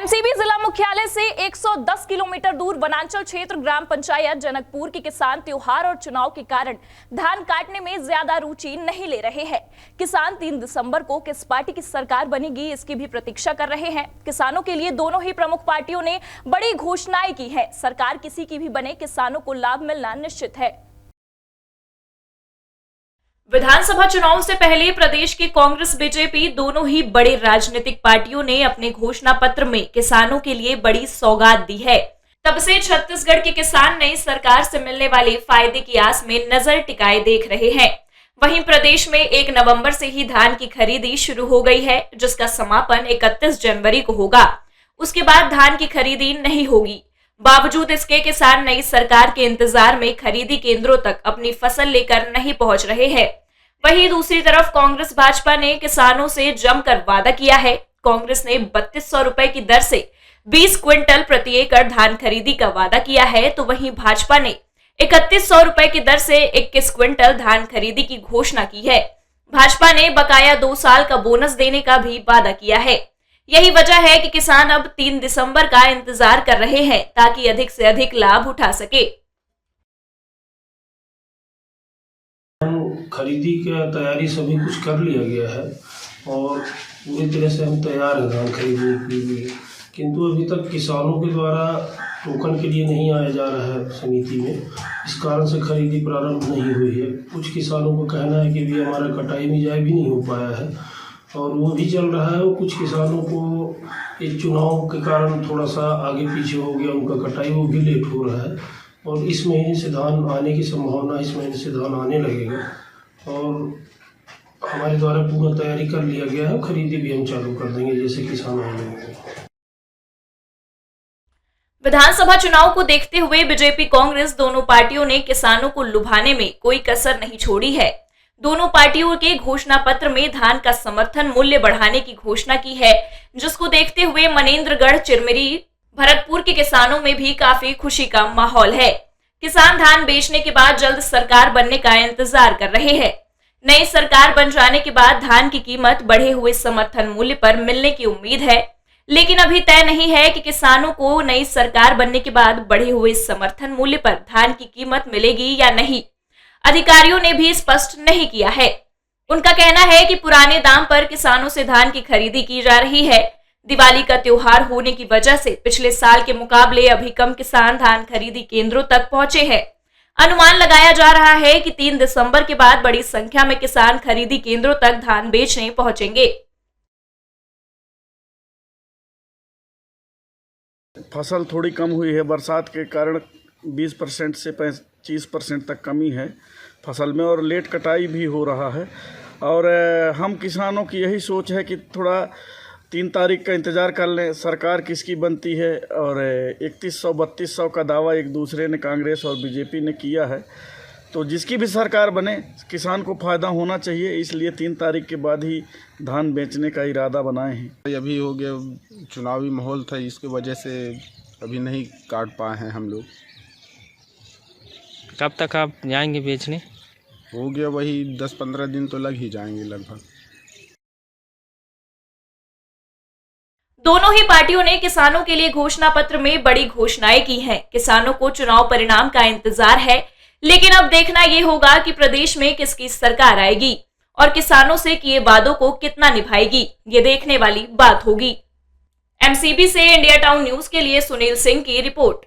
MCB जिला मुख्यालय से 110 किलोमीटर दूर वनांचल क्षेत्र ग्राम पंचायत जनकपुर के किसान त्योहार और चुनाव के कारण धान काटने में ज्यादा रुचि नहीं ले रहे हैं। किसान 3 दिसंबर को किस पार्टी की सरकार बनेगी इसकी भी प्रतीक्षा कर रहे हैं। किसानों के लिए दोनों ही प्रमुख पार्टियों ने बड़ी घोषणाएं की है। सरकार किसी की भी बने, किसानों को लाभ मिलना निश्चित है। विधानसभा चुनाव से पहले प्रदेश के कांग्रेस बीजेपी दोनों ही बड़े राजनीतिक पार्टियों ने अपने घोषणा पत्र में किसानों के लिए बड़ी सौगात दी है। तब से छत्तीसगढ़ के किसान नई सरकार से मिलने वाले फायदे की आस में नजर टिकाए देख रहे हैं। वहीं प्रदेश में 1 नवंबर से ही धान की खरीदी शुरू हो गई है, जिसका समापन 31 जनवरी को होगा। उसके बाद धान की खरीदी नहीं होगी। बावजूद इसके किसान नई सरकार के इंतजार में खरीदी केंद्रों तक अपनी फसल लेकर नहीं पहुंच रहे हैं। वहीं दूसरी तरफ कांग्रेस भाजपा ने किसानों से जमकर वादा किया है। कांग्रेस ने 3200 रुपए की दर से 20 क्विंटल प्रति एकड़ धान खरीदी का वादा किया है, तो वहीं भाजपा ने 3100 रुपए की दर से 21 क्विंटल धान खरीदी की घोषणा की है। भाजपा ने बकाया 2 साल का बोनस देने का भी वादा किया है। यही वजह है कि किसान अब 3 दिसंबर का इंतजार कर रहे हैं ताकि अधिक से अधिक लाभ उठा सके। खरीदी की तैयारी सभी कुछ कर लिया गया है और पूरी तरह से हम तैयार हैं धान खरीदने के लिए, किंतु अभी तक किसानों के द्वारा टोकन के लिए नहीं आया जा रहा है समिति में। इस कारण से खरीदी प्रारंभ नहीं हुई है। कुछ किसानों को कहना है कि भी हमारा कटाई में जाए भी नहीं हो पाया है और वो भी चल रहा है। और कुछ किसानों को इस चुनाव के कारण थोड़ा सा आगे पीछे हो गया उनका कटाई, वो भी लेट हो रहा है और इस महीने से धान आने की संभावना, इस महीने से धान आने लगेगा और हमारे द्वारा पूरा तैयारी कर लिया गया है। खरीदी भी हम चालू कर देंगे जैसे किसान आने लगेंगे। विधानसभा चुनाव को देखते हुए बीजेपी कांग्रेस दोनों पार्टियों ने किसानों को लुभाने में कोई कसर नहीं छोड़ी है। दोनों पार्टियों के घोषणा पत्र में धान का समर्थन मूल्य बढ़ाने की घोषणा की है, जिसको देखते हुए मनेन्द्रगढ़, चिरमिरी, भरतपुर के किसानों में भी काफी खुशी का माहौल है। किसान धान बेचने के बाद जल्द सरकार बनने का इंतजार कर रहे हैं। नई सरकार बन जाने के बाद धान की कीमत बढ़े हुए समर्थन मूल्य पर मिलने की उम्मीद है, लेकिन अभी तय नहीं है कि किसानों को नई सरकार बनने के बाद बढ़े हुए समर्थन मूल्य पर धान की कीमत मिलेगी या नहीं। अधिकारियों ने भी स्पष्ट नहीं किया है। उनका कहना है कि पुराने दाम पर किसानों से धान की खरीदी की जा रही है। दिवाली का त्योहार होने की वजह से पिछले साल के मुकाबले अभी कम किसान धान खरीदी केंद्रों तक पहुंचे हैं। अनुमान लगाया जा रहा है कि 3 दिसंबर के बाद बड़ी संख्या में किसान खरीदी केंद्रों तक धान बेचने पहुंचेंगे। फसल थोड़ी कम हुई है, बरसात के कारण 20% से 25% तक कमी है फसल में और लेट कटाई भी हो रहा है। और हम किसानों की यही सोच है कि थोड़ा 3 तारीख का इंतज़ार कर लें, सरकार किसकी बनती है। और 3100-3200 का दावा एक दूसरे ने, कांग्रेस और बीजेपी ने किया है, तो जिसकी भी सरकार बने किसान को फ़ायदा होना चाहिए। इसलिए 3 तारीख के बाद ही धान बेचने का इरादा बनाए हैं। अभी हो गया, चुनावी माहौल था, इसकी वजह से अभी नहीं काट पाए हैं हम लोग। कब तक आप जाएंगे बेचने? हो गया वही 10-15 दिन तो लग ही जाएंगे लगभग। दोनों ही पार्टियों ने किसानों के लिए घोषणा पत्र में बड़ी घोषणाएं की हैं। किसानों को चुनाव परिणाम का इंतजार है, लेकिन अब देखना यह होगा कि प्रदेश में किसकी सरकार आएगी और किसानों से किए वादों को कितना निभाएगी, ये देखने वाली बात होगी। एमसीबी से इंडिया टाउन न्यूज के लिए सुनील सिंह की रिपोर्ट।